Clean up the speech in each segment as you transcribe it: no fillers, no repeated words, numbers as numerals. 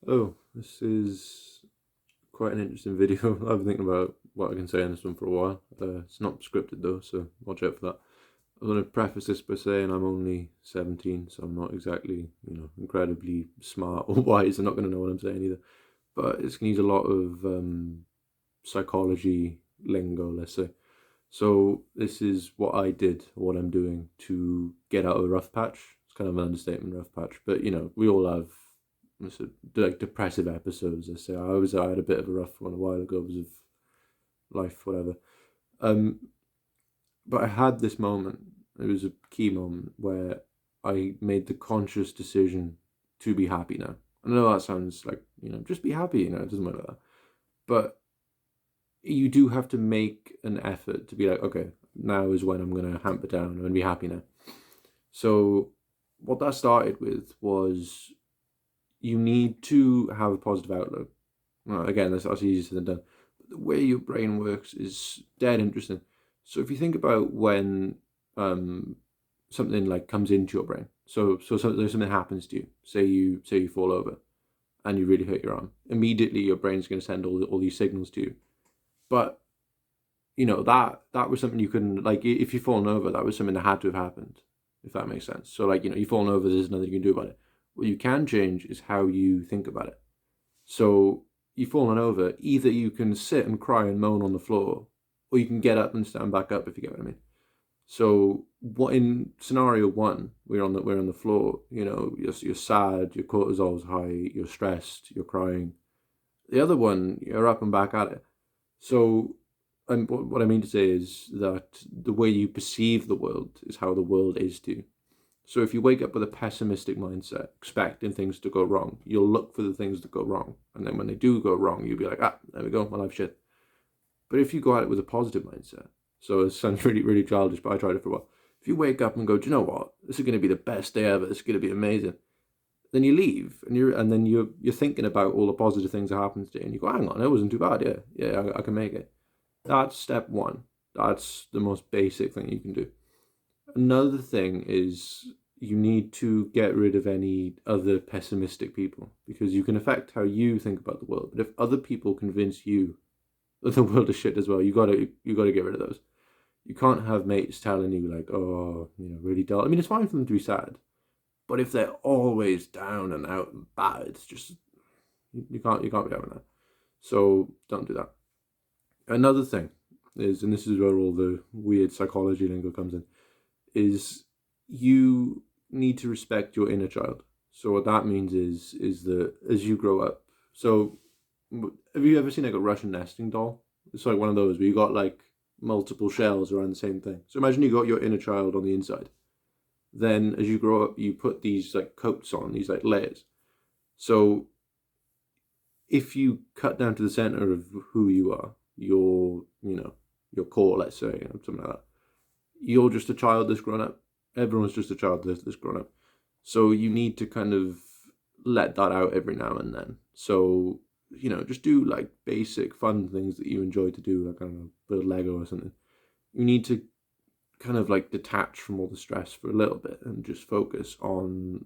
Oh, this is quite an interesting video. I've been thinking about what I can say on this one for a while. It's not scripted though, so watch out for that. I'm going to preface this by saying I'm only 17, so I'm not exactly, incredibly smart or wise. I'm not going to know what I'm saying either. But it's going to use a lot of psychology lingo, let's say. So this is what I did, what I'm doing to get out of a rough patch. It's kind of an understatement, rough patch. But, we all have like depressive episodes. I say I had a bit of a rough one a while ago because of life, whatever. Um, but I had this moment. It was a key moment where I made the conscious decision to be happy now. I know that sounds like just be happy. It doesn't matter that, but you do have to make an effort to be like, okay, now is when I'm gonna hamper down. I'm gonna be happy now. So what that started with was you need to have a positive outlook. Well, again, that's easier said than done. But the way your brain works is dead interesting. So if you think about when um, something like comes into your brain, so something happens to you. Say you fall over and you really hurt your arm. Immediately, your brain's going to send all these signals to you. But that was something you couldn't, like, if you've fallen over, that was something that had to have happened, if that makes sense. So like you've fallen over, there's nothing you can do about it. What you can change is how you think about it. So you've fallen over, either you can sit and cry and moan on the floor, or you can get up and stand back up, if you get what I mean. So what in scenario one, we're on the floor, you're sad, your cortisol's high, you're stressed, you're crying. The other one, you're up and back at it. So, and what I mean to say is that the way you perceive the world is how the world is to you. So if you wake up with a pessimistic mindset, expecting things to go wrong, you'll look for the things that go wrong. And then when they do go wrong, you'll be like, there we go, my life's shit. But if you go at it with a positive mindset, so it sounds really, really childish, but I tried it for a while. If you wake up and go, do you know what? This is going to be the best day ever. This is going to be amazing. Then you leave, and then you're thinking about all the positive things that happens to you, and you go, hang on, it wasn't too bad. Yeah, yeah, I can make it. That's step one. That's the most basic thing you can do. Another thing is you need to get rid of any other pessimistic people because you can affect how you think about the world. But if other people convince you that the world is shit as well, you gotta get rid of those. You can't have mates telling you like, oh, really dull. I mean, it's fine for them to be sad, but if they're always down and out and bad, it's just you can't be having that. So don't do that. Another thing is, and this is where all the weird psychology lingo comes in, is you need to respect your inner child. So what that means is that as you grow up, so have you ever seen like a Russian nesting doll? It's like one of those where you got like multiple shells around the same thing. So imagine you got your inner child on the inside. Then as you grow up, you put these like coats on, these like layers. So if you cut down to the center of who you are, your core, let's say, something like that, you're just a child that's grown up. Everyone's just a child that's grown up. So you need to kind of let that out every now and then. So, just do like basic fun things that you enjoy to do, like, I don't know, build Lego or something. You need to kind of like detach from all the stress for a little bit and just focus on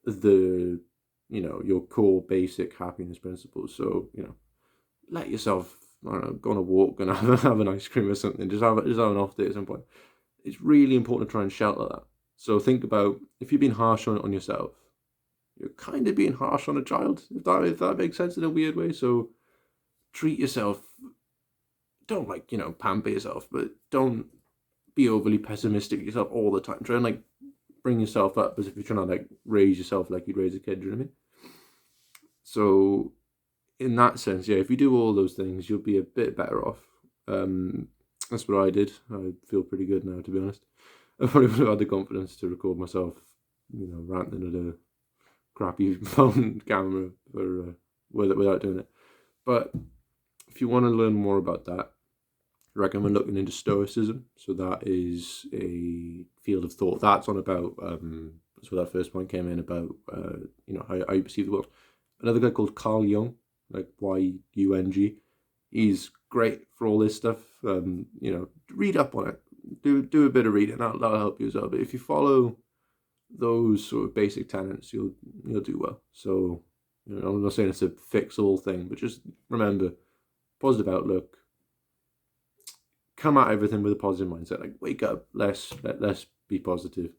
the, your core basic happiness principles. So, let yourself, I don't know, go on a walk and have an ice cream or something. Just have an off day at some point. It's really important to try and shelter that. So think about if you're being harsh on yourself, you're kind of being harsh on a child, if that makes sense in a weird way. So treat yourself. Don't like pamper yourself, but don't be overly pessimistic of yourself all the time. Try and like bring yourself up as if you're trying to like raise yourself like you'd raise a kid. Do you know what I mean? So in that sense, yeah, if you do all those things, you'll be a bit better off. That's what I did. I feel pretty good now, to be honest. I probably would have had the confidence to record myself, ranting at a crappy phone camera without doing it. But if you want to learn more about that, I recommend looking into Stoicism. So that is a field of thought. That's on about. That's where that first point came in about. How you perceive the world. Another guy called Carl Jung, like Yung. He's great for all this stuff. Read up on it. Do a bit of reading. That'll help you as well. But if you follow those sort of basic tenets, you'll do well. So You know, I'm not saying it's a fix all thing, but just remember positive outlook. Come at everything with a positive mindset. Like wake up, let's be positive,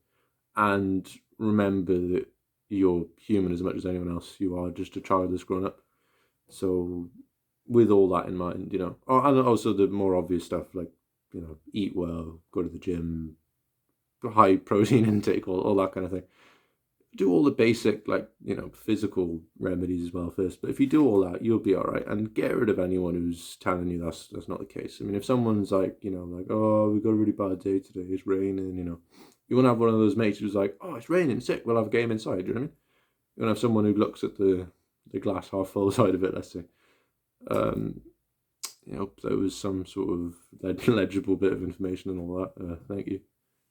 and remember that you're human as much as anyone else. You are just a child that's grown up. So, with all that in mind, you know, and also the more obvious stuff like, you know, eat well, go to the gym, high protein intake, all that kind of thing. Do all the basic, like, you know, physical remedies as well first. But if you do all that, you'll be all right. And get rid of anyone who's telling you that's not the case. I mean, if someone's like, you know, like, oh, we got a really bad day today, it's raining, you know, you want to have one of those mates who's like, oh, it's raining, sick, we'll have a game inside. Do you know what I mean? You want to have someone who looks at the glass half full side of it, let's say. Um, you know, there was some sort of legible bit of information and all that. Thank you.